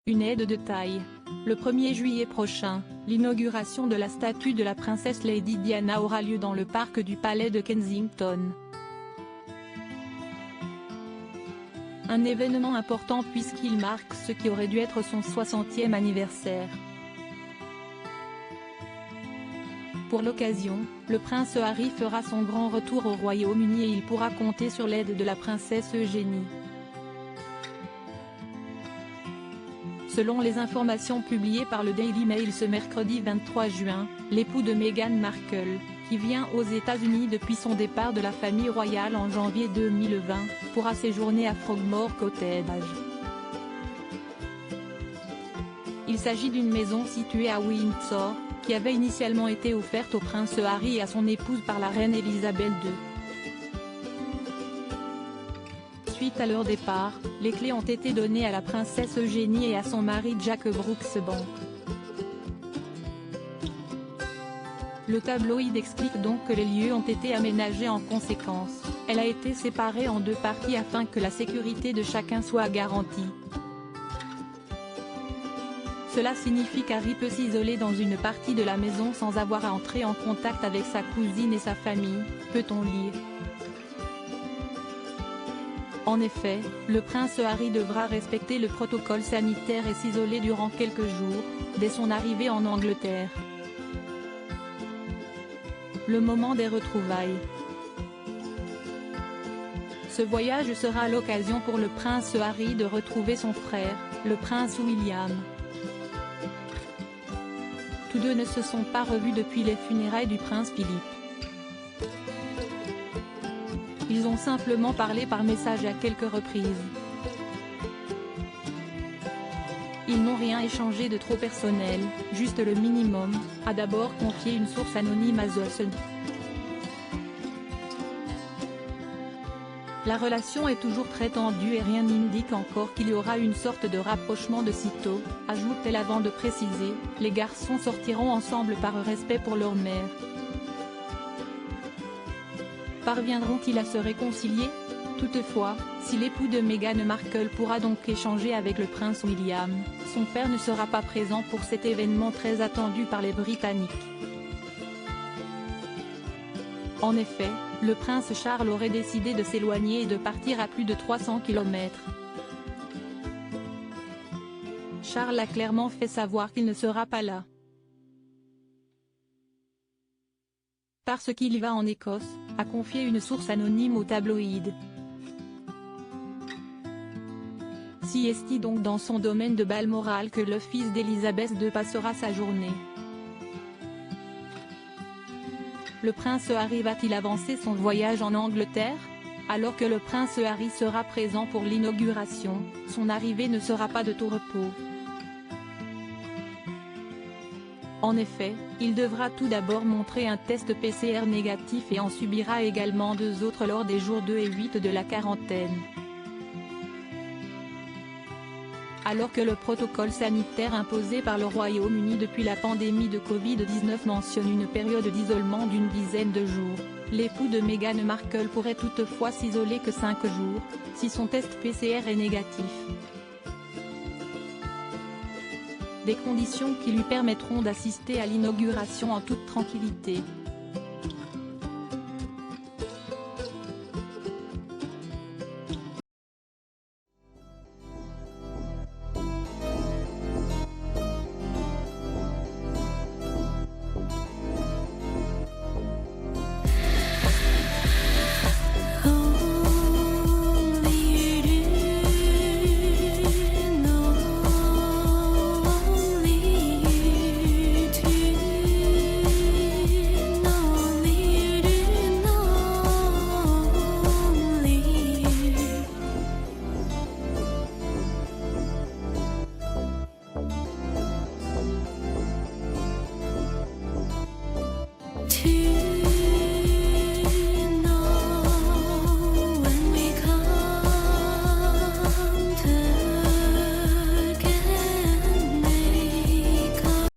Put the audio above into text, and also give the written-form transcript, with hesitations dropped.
Une aide de taille. Le 1er juillet prochain, l'inauguration de la statue de la princesse Lady Diana aura lieu dans le parc du palais de Kensington. Un événement important puisqu'il marque ce qui aurait dû être son 60e anniversaire. Pour l'occasion, le prince Harry fera son grand retour au Royaume-Uni et il pourra compter sur l'aide de la princesse Eugénie. Selon les informations publiées par le Daily Mail ce mercredi 23 juin, l'époux de Meghan Markle, qui vient aux États-Unis depuis son départ de la famille royale en janvier 2020, pourra séjourner à Frogmore Cottage. Il s'agit d'une maison située à Windsor, qui avait initialement été offerte au prince Harry et à son épouse par la reine Elisabeth II. Suite à leur départ, les clés ont été données à la princesse Eugénie et à son mari Jack Brooksbank. Le tabloïd explique donc que les lieux ont été aménagés en conséquence. Elle a été séparée en 2 parties afin que la sécurité de chacun soit garantie. Cela signifie qu'Harry peut s'isoler dans une partie de la maison sans avoir à entrer en contact avec sa cousine et sa famille, peut-on lire. En effet, le prince Harry devra respecter le protocole sanitaire et s'isoler durant quelques jours, dès son arrivée en Angleterre. Le moment des retrouvailles. Ce voyage sera l'occasion pour le prince Harry de retrouver son frère, le prince William. Tous deux ne se sont pas revus depuis les funérailles du prince Philippe. Ils ont simplement parlé par message à quelques reprises. Ils n'ont rien échangé de trop personnel, juste le minimum, a d'abord confié une source anonyme à The Sun. La relation est toujours très tendue et rien n'indique encore qu'il y aura une sorte de rapprochement de sitôt, ajoute-t-elle avant de préciser, les garçons sortiront ensemble par respect pour leur mère. Parviendront-ils à se réconcilier? Toutefois, si l'époux de Meghan Markle pourra donc échanger avec le prince William, son père ne sera pas présent pour cet événement très attendu par les Britanniques. En effet, le prince Charles aurait décidé de s'éloigner et de partir à plus de 300 km. Charles a clairement fait savoir qu'il ne sera pas là. Parce qu'il va en Écosse, a confié une source anonyme au tabloïd. Si est-il donc dans son domaine de Balmoral que le fils d'Elisabeth II passera sa journée? Le prince Harry va-t-il avancer son voyage en Angleterre? Alors que le prince Harry sera présent pour l'inauguration, son arrivée ne sera pas de tout repos. En effet, il devra tout d'abord montrer un test PCR négatif et en subira également 2 autres lors des jours 2 et 8 de la quarantaine. Alors que le protocole sanitaire imposé par le Royaume-Uni depuis la pandémie de Covid-19 mentionne une période d'isolement d'une dizaine de jours, l'époux de Meghan Markle pourrait toutefois s'isoler que 5 jours, si son test PCR est négatif. Des conditions qui lui permettront d'assister à l'inauguration en toute tranquillité.